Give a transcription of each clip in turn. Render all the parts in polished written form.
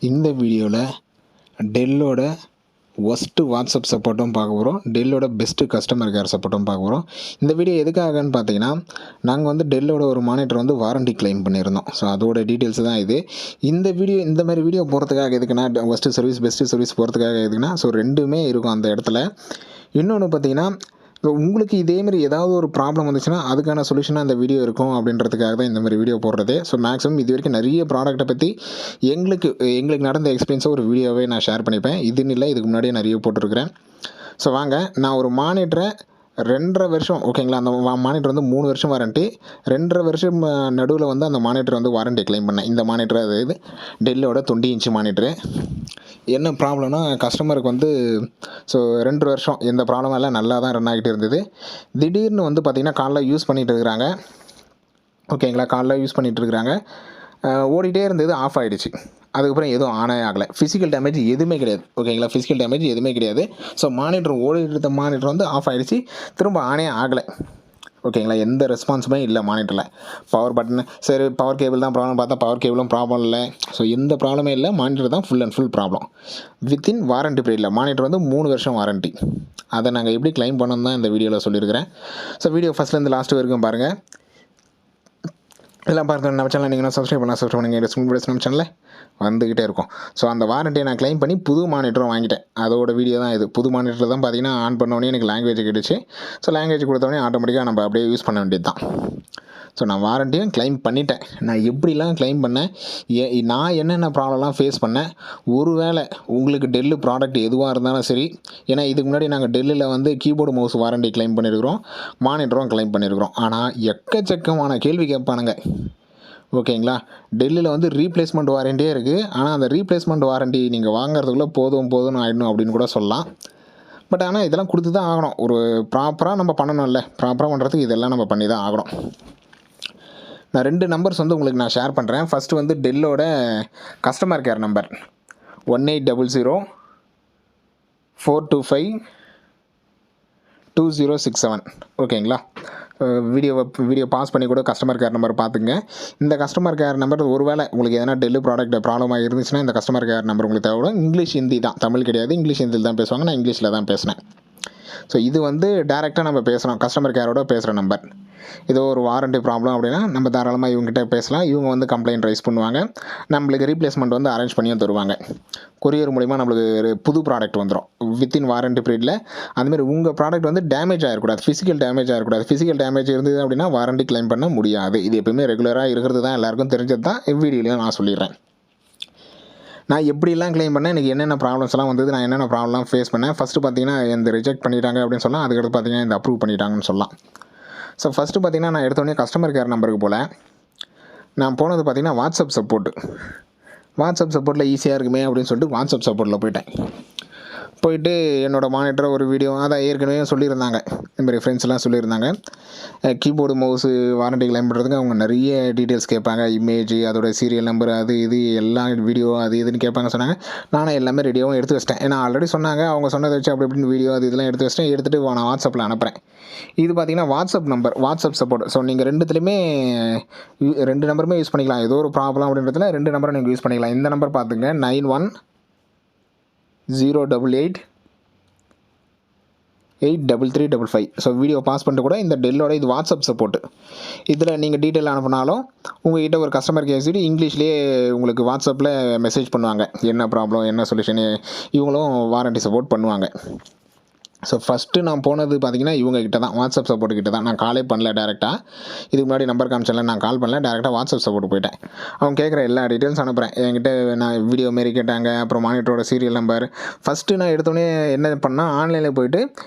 இந்த வீடியோவில் டெல்லோட worst WhatsApp சப்போர்ட்டும் பார்க்க போகிறோம், டெல்லோட பெஸ்ட்டு கஸ்டமர் கேர் சப்போர்ட்டும் பார்க்க போகிறோம். இந்த வீடியோ எதுக்காகன்னு பார்த்தீங்கன்னா, நாங்கள் வந்து டெல்லோட ஒரு மானிட்டர் வந்து வாரண்டி கிளைம் பண்ணியிருந்தோம். ஸோ அதோட டீட்டெயில்ஸ் தான் இது. இந்த மாதிரி வீடியோ போகிறதுக்காக எதுக்குன்னா, ஒஸ்ட்டு சர்வீஸ் பெஸ்ட்டு சர்வீஸ் போகிறதுக்காக எதுக்குன்னா, ஸோ ரெண்டுமே இருக்கும் அந்த இடத்துல. இன்னொன்று பார்த்தீங்கன்னா, இப்போ உங்களுக்கு இதேமாரி ஏதாவது ஒரு ப்ராப்ளம் வந்துச்சுன்னா அதுக்கான சொல்யூஷனாக அந்த வீடியோ இருக்கும் அப்படின்றதுக்காக தான் இந்த மாதிரி வீடியோ போடுறது. ஸோ மேக்ஸிமம் இது வரைக்கும் நிறைய ப்ராடக்ட்டை பற்றி எங்களுக்கு நடந்த எக்ஸ்பீரியன்ஸை ஒரு வீடியோவே நான் ஷேர் பண்ணிப்பேன். இதுன்னு இல்லை, இதுக்கு முன்னாடியே நிறைய போட்டிருக்கிறேன். ஸோ வாங்க, நான் ஒரு மானிட்டரை 2.5 வருஷம் ஓகேங்களா, அந்த மானிட்டர் வந்து 3 வருஷம் வாரண்ட்டி, 2.5 வருஷம் நடுவில் வந்து அந்த மானிட்டர் வந்து வாரண்ட்டி கிளைம் பண்ணேன். இந்த மானிட்டர் இது டெல்லோட 20 இன்ச்சு மானிட்டரு. என்ன ப்ராப்ளம்னா, கஸ்டமருக்கு வந்து ஸோ 2 வருஷம் எந்த ப்ராப்ளமும் இல்லை, நல்லா தான் ரன் ஆகிட்டு இருந்தது. திடீர்னு வந்து பார்த்திங்கன்னா காலைல யூஸ் பண்ணிகிட்டு இருக்கிறாங்க ஓகேங்களா, காலைல யூஸ் பண்ணிகிட்டு இருக்கிறாங்க, ஓடிட்டே இருந்தது, ஆஃப் ஆகிடுச்சு. அதுக்கப்புறம் எதுவும் ஆனே ஆகலை. ஃபிசிக்கல் டேமேஜ் எதுவுமே கிடையாது ஓகேங்களா, ஃபிசிக்கல் டேமேஜ் எதுவுமே கிடையாது. ஸோ மானிட்டர் ஓடிட்டு இருந்த மானிட்டர் வந்து ஆஃப் ஆகிடுச்சு, திரும்ப ஆனே ஆகலை ஓகேங்களா. எந்த ரெஸ்பான்ஸுமே இல்லை மானிட்டரில். பவர் பட்டன் சரி, பவர் கேபிள் தான் ப்ராப்ளம் பார்த்தா பவர் கேபிளும் ப்ராப்ளம் இல்லை. ஸோ எந்த ப்ராப்ளமே இல்லை, மானிட்டர் தான் full and full problem. Within warranty பீரியடில் மானிட்டர் வந்து 3 வருஷம் வாரண்ட்டி. அதை நாங்கள் எப்படி கிளைம் பண்ணணும் தான் இந்த வீடியோவில் சொல்லியிருக்கிறேன். ஸோ வீடியோ ஃபஸ்ட்லேருந்து லாஸ்ட் வரைக்கும் பாருங்கள். எல்லாம் பார்க்குற நம்ம சேனல் நீங்கள் சப்ஸ்கிரைப் பண்ணுங்கள், நம்ம சேனலில் வந்துக்கிட்டே இருக்கும். ஸோ அந்த வாரண்ட்டியை நான் கிளைம் பண்ணி புது மானிட்டரும் வாங்கிட்டேன். அதோட வீடியோ தான் இது. புது மானிட்டர் தான் பார்த்தீங்கன்னா ஆன் பண்ணோடனே எனக்கு லாங்குவேஜ் கிடச்சி. ஸோ லாங்குவேஜ் கொடுத்தோடனே ஆட்டோமேட்டிக்காக நம்ம அப்படியே யூஸ் பண்ண வேண்டியது தான். ஸோ நான் வாரண்ட்டியும் கிளைம் பண்ணிட்டேன். நான் எப்படிலாம் கிளைம் பண்ணேன், நான் என்னென்ன ப்ராப்ளம்லாம் ஃபேஸ் பண்ணேன், ஒருவேளை உங்களுக்கு டெல்லு ப்ராடக்ட் எதுவாக இருந்தாலும் சரி, ஏன்னா இதுக்கு முன்னாடி நாங்கள் டெல்லில் வந்து கீபோர்டு மவுஸ் வாரண்ட்டி கிளைம் பண்ணியிருக்கிறோம், மானிட்டரும் கிளைம் பண்ணியிருக்கிறோம். ஆனால் எக்கச்சக்கமான கேள்வி கேட்பானுங்க ஓகேங்களா. டெல்லியில் வந்து ரீப்ளேஸ்மெண்ட் வாரண்டியே இருக்குது. ஆனால் அந்த ரீப்ளேஸ்மெண்ட் வாரண்ட்டி நீங்கள் வாங்குறதுக்குள்ளே போதும்னு ஆகிடணும் அப்படின்னு கூட சொல்லலாம். பட் ஆனால் இதெல்லாம் கொடுத்து தான் ஆகணும். ஒரு ப்ராப்பராக நம்ம பண்ணணும்ல, ப்ராப்பராக பண்ணுறதுக்கு இதெல்லாம் நம்ம பண்ணி தான் ஆகணும். நான் 2 நம்பர்ஸ் வந்து உங்களுக்கு நான் ஷேர் பண்ணுறேன். ஃபஸ்ட்டு வந்து டெல்லோட கஸ்டமர் கேர் நம்பர் 1800 425 2067 ஓகேங்களா. வீடியோ பாஸ் பண்ணி கூட கஸ்டமர் கேர் நம்பர் பார்த்துங்க. இந்த கஸ்டமர் கேர் நம்பர் ஒருவேளை உங்களுக்கு எதனா டெல்லு ப்ராடக்ட் ப்ராப்ளமாக இருந்துச்சுன்னா இந்த கஸ்டமர் கேர் நம்பர் உங்களுக்கு தேவைப்படும். இங்கிலீஷ் ஹிந்தி தான், தமிழ் கிடையாது. இங்கிலீஷ் ஹிந்தியில் தான் பேசுவாங்க, நான் இங்கிலீஷில் தான் பேசினேன். ஸோ இது வந்து டேரெக்டாக நம்ம பேசுகிறோம், கஸ்டமர் கேரோட பேசுகிற நம்பர். ஏதோ ஒரு வாரண்ட்டி ப்ராப்ளம் அப்படின்னா நம்ம தாராளமாக இவங்ககிட்ட பேசலாம். இவங்க வந்து கம்ப்ளைண்ட் ரைஸ் பண்ணுவாங்க, நம்மளுக்கு ரீப்ளேஸ்மெண்ட் வந்து அரேஞ்ச் பண்ணியும் தருவாங்க. கொரியர் மூலிமா நம்மளுக்கு புது ப்ராடக்ட் வந்துடும் வித்தின் வாரண்ட்டி பீரியடில். அதுமாதிரி உங்கள் ப்ராடக்ட் வந்து டேமேஜ் ஆகிடக்கூடாது, ஃபிசிக்கல் டேமேஜ் ஆகிடக்கூடாது. ஃபிசிக்கல் டேமேஜ் இருந்தது அப்படின்னா வாரண்ட்டி கிளைம் பண்ண முடியாது. இது எப்பவுமே ரெகுலராக இருக்கிறது தான், எல்லாருக்கும் தெரிஞ்சது தான். வீடியோலையும் நான் சொல்லிடுறேன். நான் எப்படிலாம் கிளைம் பண்ணேன், எனக்கு என்னென்ன ப்ராப்ளம்ஸ்லாம் வந்தது, நான் என்னென்ன ப்ராப்ளம்லாம் ஃபேஸ் பண்ணேன். ஃபஸ்ட்டு பார்த்தீங்கன்னா இந்த ரிஜெக்ட் பண்ணிட்டாங்க அப்படின்னு சொல்லலாம், அதுக்கடுத்து பார்த்தீங்கன்னா இந்த அப்ரூவ் பண்ணிட்டாங்கன்னு சொல்லலாம். ஸோ ஃபஸ்ட்டு பார்த்தீங்கன்னா நான் எடுத்தோடனே கஸ்டமர் கேர் நம்பருக்கு போல் நான் போனது பார்த்தீங்கன்னா வாட்ஸ்அப் சப்போர்ட்டில் ஈஸியாக இருக்குமே அப்படின்னு சொல்லிட்டு வாட்ஸ்அப் சப்போர்ட்டில் போயிட்டு என்னோடய மானிட்டரை ஒரு வீடியோ அதை ஏற்கனவே சொல்லியிருந்தாங்க. இந்த மாதிரி ஃப்ரெண்ட்ஸ்லாம் சொல்லியிருந்தாங்க. கீபோர்டு மவுஸு வாரண்ட்டி கிளைம் பண்ணுறதுக்கு அவங்க நிறைய டீட்டெயில்ஸ் கேட்பாங்க, இமேஜ், அதோட சீரியல் நம்பர், அது இது எல்லாம் வீடியோ அது இதுன்னு கேட்பாங்க சொன்னாங்க. நானும் எல்லாமே ரெடியாகவும் எடுத்து வச்சிட்டேன். ஏன்னா ஆல்ரெடி சொன்னாங்க, அவங்க சொன்னதை வச்சு அப்படி இப்படின்னு வீடியோ அது இதெல்லாம் எடுத்து வச்சிட்டேன். எடுத்துகிட்டு நான் வாட்ஸ்அப்பில் அனுப்புகிறேன். இது பார்த்தீங்கன்னா WhatsApp number, WhatsApp support. So நீங்கள் 2 நம்பருமே யூஸ் பண்ணிக்கலாம். ஏதோ ஒரு ப்ராப்ளம் அப்படின்றதுல 2 நம்பரை நீங்கள் யூஸ் பண்ணிக்கலாம். இந்த நம்பர் பார்த்துங்க, 9108883355. ஸோ வீடியோ பாஸ் பண்ணிட்டு கூட இந்த டெல்லோட இது வாட்ஸ்அப் சப்போர்ட். இதில் நீங்கள் டீட்டெயில் அனுப்பினாலும் உங்கள்கிட்ட ஒரு கஸ்டமர் கேர் சீட்டு இங்கிலீஷ்லேயே உங்களுக்கு வாட்ஸ்அப்பில் மெசேஜ் பண்ணுவாங்க, என்ன ப்ராப்ளம், என்ன சொல்யூஷன். இவங்களும் வாரண்ட்டி சப்போர்ட் பண்ணுவாங்க. ஸோ ஃபஸ்ட்டு நான் போனது பார்த்தீங்கன்னா இவங்க கிட்ட தான், வாட்ஸ்அப் சப்போர்ட் கிட்ட தான். நான் காலே பண்ணல டேரெக்டாக. இதுக்கு முன்னாடி நம்பர் காமிச்சல, நான் கால் பண்ணல, டேரெக்டாக வாட்ஸ்அப் சப்போர்ட் போயிட்டேன். அவங்க கேட்குற எல்லா டீட்டெயில்ஸ் அனுப்புகிறேன். என்கிட்ட நான் வீடியோ மாரி கேட்டாங்க, அப்புறம் மானிட்டரோட சீரியல் நம்பர். ஃபஸ்ட்டு நான் எடுத்தோடனே என்ன பண்ணால், ஆன்லைனில் போய்ட்டு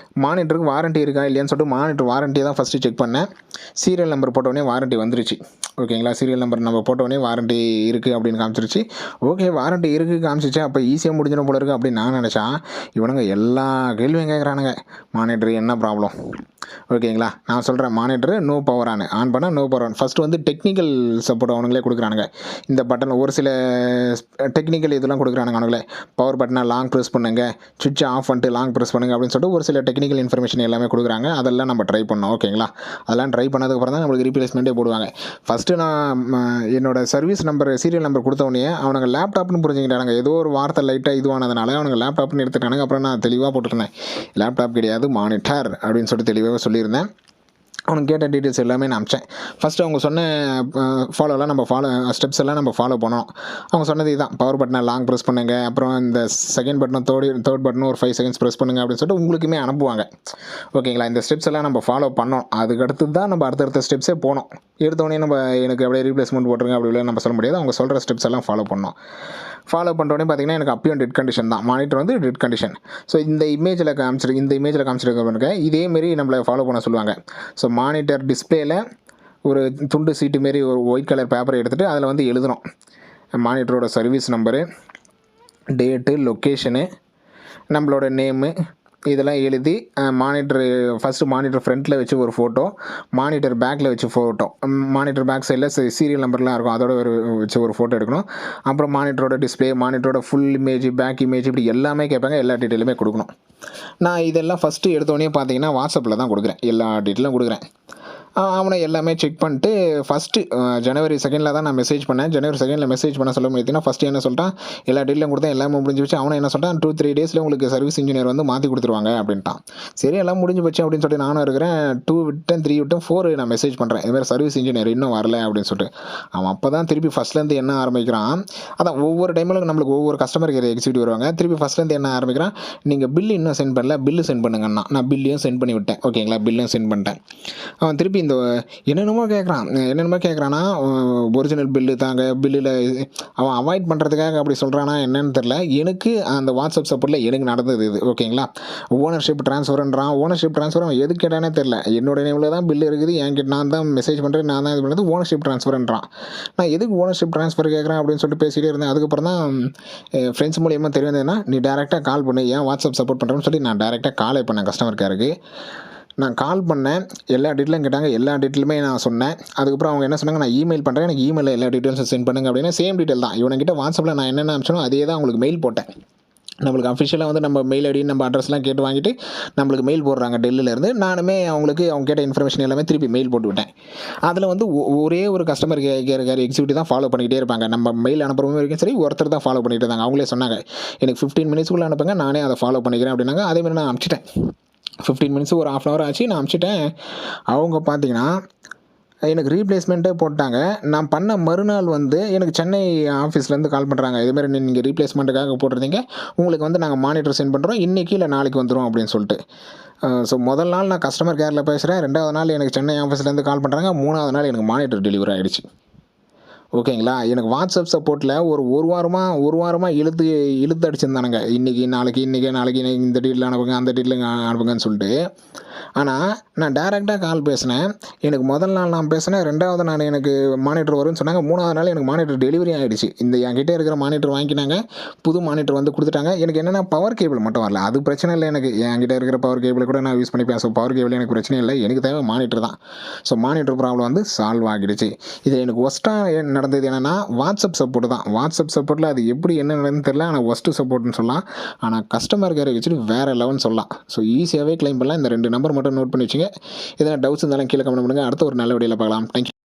மானிட்டருக்கு வாரண்ட்டி இருக்கா இல்லையான்னு சொல்லிட்டு மானிட்டர் வாரண்ட்டியை தான் ஃபஸ்ட்டு செக் பண்ணேன். சீரியல் நம்பர் போட்டோடனே வாரண்ட்டி வந்துருச்சு ஓகேங்களா. சீரியல் நம்பர் நம்ம போட்டோடனே வாரண்ட்டி இருக்குது அப்படின்னு காமிச்சிருச்சு. ஓகே, வாரண்ட்டி இருக்குது காமிச்சிச்சு, அப்போ ஈஸியாக முடிஞ்சிடும் போல இருக்குது அப்படின்னு நான் நினச்சா, இவனுங்க எல்லா கேள்வியும் கேட்குறானுங்க. மானிட்டர் என்ன ப்ராப்ளம், ஓகேங்களா. நான் சொல்கிறேன் மானிட்டரு நோ பவர் ஆன் பண்ணால் நோ பவர் ஃபஸ்ட்டு வந்து டெக்னிக்கல் சப்போர்ட் அவனுங்களே கொடுக்குறானுங்க. இந்த பட்டன் ஒரு சில டெக்னிக்கல் இதெல்லாம் கொடுக்குறானுங்க அவனுங்களே. பவர் பட்டனை லாங் ப்ரெஸ் பண்ணுங்க, சுவிட்சை ஆஃப் பண்ணிட்டு லாங் ப்ரெஸ் பண்ணுங்க அப்படின்னு சொல்லிட்டு ஒரு சில டெக்னிக்கல் இன்ஃபர்மேஷன் எல்லாமே கொடுக்குறாங்க. அதெல்லாம் நம்ம ட்ரை பண்ணோம். ஓகேங்களா. அதெல்லாம் ட்ரை பண்ணதுக்கப்புறம் தான் நம்மளுக்கு ரீப்ளேஸ்மெண்ட்டே போடுவாங்க. ஃபஸ்ட்டு நான் என்னோட சர்வீஸ் நம்பர் சீரியல் நம்பர் கொடுத்தவொடனே அவனுங்க லேப்டாப்னு புரிஞ்சுக்கிட்டானுங்க. ஏதோ ஒரு வார்த்தை லைட்டாக இதுவானதுனால அவனுங்க லேப்டாப்னு எடுத்துட்டானுங்க. அப்புறம் நான் தெளிவாக போட்டுருந்தேன், லேப்டாப் கிடையாது மானிட்டர் அப்படின்னு சொல்லிட்டு தெளிவாக சொல்லியிருந்தேன். அவனுக்கு கேட்ட டீட்டெயில்ஸ் எல்லாமே நான் அனுப்பிச்சேன். ஃபஸ்ட்டு அவங்க சொன்ன ஃபாலோலாம் நம்ம ஸ்டெப்ஸ் எல்லாம் நம்ம ஃபாலோ பண்ணோம். அவங்க சொன்னது இதுதான், பவர் பட்டனை லாங் ப்ரெஸ் பண்ணுங்க, அப்புறம் இந்த செகண்ட் பட்டனும் தேர்ட் பட்டனும் ஒரு 5 செகண்ட்ஸ் ப்ரெஸ் பண்ணுங்க அப்படின்னு சொல்லிட்டு உங்களுக்குமே அனுப்புவாங்க. ஓகேங்களா. இந்த ஸ்டெப்ஸ் எல்லாம் நம்ம ஃபாலோ பண்ணோம். அதுக்கடுத்து தான் நம்ம அடுத்தடுத்த ஸ்டெப்ஸே போனோம். எடுத்தோடனே நம்ம எனக்கு அப்படியே ரீப்ளேஸ்மெண்ட் போட்டுருங்க அப்படி இல்லை நம்ம சொல்ல முடியாது. அவங்க சொல்கிற ஸ்டெப்ஸ் எல்லாம் ஃபாலோ பண்ணோம். ஃபாலோ பண்ணுறோடனே பார்த்தீங்கன்னா எனக்கு அப்பயும் டெட் கண்டிஷன் தான். மானிட்டர் வந்து டெட் கண்டிஷன். ஸோ இந்த இமேஜில் காமிச்சிருக்க இதேமாரி நம்மளை ஃபாலோ பண்ண சொல்லுவாங்க. ஸோ மானிட்டர் டிஸ்பிளேயில் ஒரு துண்டு சீட்டு மாரி ஒரு ஒயிட் கலர் பேப்பரை எடுத்துகிட்டு அதில் வந்து எழுதணும் மானிட்டரோட சர்வீஸ் நம்பரு, டேட்டு, லொக்கேஷனு, நம்மளோட நேமு இதெல்லாம் எழுதி ஃபஸ்ட்டு மானிட்டர் ஃப்ரண்ட்டில் வச்சு ஒரு ஃபோட்டோ, மானிட்டர் பேக்கில் வச்சு ஃபோட்டோ, மானிட்டர் பேக் சைடில் சீரியல் நம்பர்லாம் இருக்கும் அதோட வச்சு ஒரு ஃபோட்டோ எடுக்கணும். அப்புறம் மானிட்டரோட டிஸ்பிளே, மானிட்டரோட ஃபுல் இமேஜ், பேக் இமேஜ் இப்படி எல்லாமே கேட்பாங்க. எல்லா டீட்டெயிலுமே கொடுக்கணும். நான் இதெல்லாம் ஃபஸ்ட்டு எடுத்தோடனே பார்த்தீங்கன்னா வாட்ஸ்அப்பில் தான் கொடுக்குறேன், எல்லா டீட்டெயிலும் கொடுக்குறேன். அவனை எல்லாமே செக் பண்ணிட்டு ஃபஸ்ட்டு ஜனவரி 2 தான் நான் மெசேஜ் பண்ணேன். ஜனவரி 2 மெசேஜ் பண்ண சொல்ல முடியுதுன்னா ஃபஸ்ட்டு என்ன சொல்லிட்டான், எல்லா டீட்டெயிலும் கொடுத்தேன், எல்லாமே முடிஞ்சு வச்சு. அவனை என்ன சொல்லிட்டான், 2-3 டேஸில் உங்களுக்கு சர்வீஸ் இன்ஜினியர் வந்து மாற்றி கொடுத்துருவாங்க அப்படின்ட்டான். சரி எல்லாம் முடிஞ்சு போச்சு அப்படின்னு சொல்லிட்டு நானும் இருக்கிறேன். 2 விட்டேன் 3 விட்டேன் 4 நான் மெசேஜ் பண்ணுறேன், இதுமாதிரி சர்வீஸ் இன்ஜினியர் இன்னும் வரல அப்படின்னு சொல்லிட்டு. அவன் அப்போ தான் திருப்பி ஃபஸ்ட்லேருந்து என்ன ஆரம்பிக்கிறான், அதான் ஒவ்வொரு டைமிலும் நம்மளுக்கு ஒவ்வொரு கஸ்டமர் கேர் எக்ஸிக்யூட்டிவ் வருவாங்க. திருப்பி ஃபஸ்ட்லேருந்து என்ன ஆரம்பிக்கிறான், நீங்கள் பில்லு இன்னும் சென்ட் பண்ணல, பில்லு சென்ட் பண்ணுங்கன்னா. நான் பில்லையும் சென்ட் பண்ணி விட்டேன். ஓகேங்களா. பில்லும் சென்ட் பண்ணிட்டேன். அவன் திருப்பி இந்த என்னென்னமோ கேட்குறான்னா ஒரிஜினல் பில்லு தாங்க, பில்லில் அவன் அவாய்ட் பண்ணுறதுக்காக அப்படி சொல்கிறானா என்னன்னு தெரில. எனக்கு அந்த வாட்ஸ்அப் சப்போர்ட்டில் எனக்கு நடந்தது இது. ஓகேங்களா. ஓனர்ஷிப் ட்ரான்ஸ்ஃபர்ன்றான். ஓனர்ஷிப் ட்ரான்ஸ்ஃபர் அவன் எதுக்கு கேட்டானே தெரில. என்னோட நேமில் தான் பில்லு இருக்குது, என்கிட்ட நான் தான் மெசேஜ் பண்ணுறேன், நான் தான் இது பண்ணுறது. ஓனர்ஷிப் ட்ரான்ஸ்ஃபர்ன்றான். நான் எதுக்கு ஓனர்ஷிப் ட்ரான்ஸ்ஃபர் கேட்குறேன் அப்படின்னு சொல்லிட்டு பேசிகிட்டே இருந்தேன். அதுக்கப்புறம் தான் ஃப்ரெண்ட்ஸ் மூலியமாக தெரியுதுன்னா, நீ டேரெக்டாக கால் பண்ணு, ஏன் வாட்ஸ்அப் சப்போர்ட் பண்ணுறேன்னு சொல்லி நான் டேரெக்டாக காலே பண்ணேன் கஸ்டமர் கேருக்கு. நான் கால் பண்ணேன், எல்லா டீட்டெயிலும் கேட்டாங்க, எல்லா டீட்டெயிலுமே நான் சொன்னேன். அதுக்கப்புறம் அவங்க என்ன சொன்னாங்க, நான் இமெயில் பண்ணுறேன், எனக்கு இமெயிலில் எல்லா டீட்டெயில்ஸும் சென்ட் பண்ணுங்க அப்படின்னா சேம் டீட்டெயில் தான். இவனுங்கிட்ட வாட்ஸ்அப்பில் நான் என்னென்ன அனுப்பிச்சனோ அதே தான் உங்களுக்கு மெயில் போட்டேன். நம்மளுக்கு அஃபிஷியலாக வந்து நம்ம மெயில் ஐடி நம்ம அட்ரஸ்லாம் கேட்டு வாங்கிட்டு நம்மளுக்கு மெயில் போடுறாங்க டெல்லியிலேருந்து. நானுமே அவங்க கேட்ட இன்ஃபர்மேஷன் எல்லாமே திருப்பி மெயில் போட்டு விட்டேன். அதில் வந்து ஒரே ஒரு கஸ்டமர் கேர் எக்ஸிக்யூட்டிவ் தான் ஃபாலோ பண்ணிக்கிட்டே இருப்பாங்க. நம்ம மெயில் அனுப்புறவங்க வரைக்கும் சரி ஒருத்தர் தான் ஃபாலோ பண்ணிட்டு இருந்தாங்க. அவங்களே சொன்னாங்க, எனக்கு 15 மினிட்ஸ்க்குள்ளே அனுப்புங்க, நானே அதை ஃபாலோ பண்ணிக்கிறேன் அப்படின்னாங்க. அதேமாதிரி நான் அனுப்பிச்சிட்டேன். 15 மினிட்ஸ் ஒரு 1/2 hour ஆச்சு, நான் அனுப்பிச்சிட்டேன். அவங்க பார்த்தீங்கன்னா எனக்கு ரீப்ளேஸ்மெண்ட்டே போட்டாங்க. நான் பண்ண மறுநாள் வந்து எனக்கு சென்னை ஆஃபீஸ்லேருந்து கால் பண்ணுறாங்க, இதுமாரி நீங்கள் ரீப்ளேஸ்மெண்ட்டுக்காக போட்டிருந்தீங்க, உங்களுக்கு வந்து நாங்கள் மானிட்டர் சென்ட் பண்ணுறோம், இன்றைக்கி இல்லை நாளைக்கு வந்துடும் அப்படின்னு சொல்லிட்டு. ஸோ முதல் நாள் நான் கஸ்டமர் கேரில் பேசுகிறேன், 2வது நாள் எனக்கு சென்னை ஆஃபீஸ்லேருந்து கால் பண்ணுறாங்க, 3வது நாள் எனக்கு மானிட்டர் டெலிவரி ஆகிடுச்சு. ஓகேங்களா. எனக்கு வாட்ஸ்அப் சப்போர்ட்டில் ஒரு வாரமாக இழுத்து அடிச்சிருந்தானுங்க. இன்றைக்கி நாளைக்கு இந்த டீட்டெயில் அனுப்புங்க, அந்த டீட்டெயில் அனுப்புங்கன்னு சொல்லிட்டு. ஆனால் நான் டேரெக்டாக கால் பேசினேன். எனக்கு முதல் நாள் நான் பேசினேன், 2வது நாள் எனக்கு மானிட்டர் வரும்னு சொன்னாங்க, 3வது நாள் எனக்கு மானிட்டர் டெலிவரி ஆகிடுச்சு. இந்த என்கிட்ட இருக்கிற மானிட்டர் வாங்கினாங்க, புது மானிட்டர் வந்து கொடுத்துட்டாங்க. எனக்கு என்னென்னா பவர் கேபிள் மட்டும் வரல, அது பிரச்சனை இல்லை. எனக்கு என்கிட்ட இருக்கிற பவர் கேபிளை கூட நான் யூஸ் பண்ணிப்பேன். ஸோ பவர் கேபிள் எனக்கு பிரச்சனை இல்லை, எனக்கு தேவை மானிட்டர் தான். ஸோ மானிட்டர் ப்ராப்ளம் வந்து சால்வ் ஆகிடுச்சு. இதில் எனக்கு ஒஸ்ட்டாக நடந்தது என்னென்னா வாட்ஸ்அப் சப்போர்ட் தான். வாட்ஸ்அப் சப்போர்ட்டில் அது எப்படி என்ன நடந்ததுன்னு தெரியல, ஆனால் ஒஸ்ட்டு சப்போர்ட்னு சொல்லலாம். ஆனால் கஸ்டமர் கேரை வச்சுட்டு வேறு லெவல்னு சொல்லலாம். ஸோ ஈஸியாகவே கிளைம் பண்ணலாம். இந்த 2 நம்பர் மட்டும் நோட் பண்ணி வச்சுங்க. எதனா டவுட்ஸ் இருந்தாலும் கீழே கமெண்ட் பண்ணுங்கள். அடுத்த ஒரு நல்ல வீடியோவில் பார்க்கலாம். தேங்க்யூ.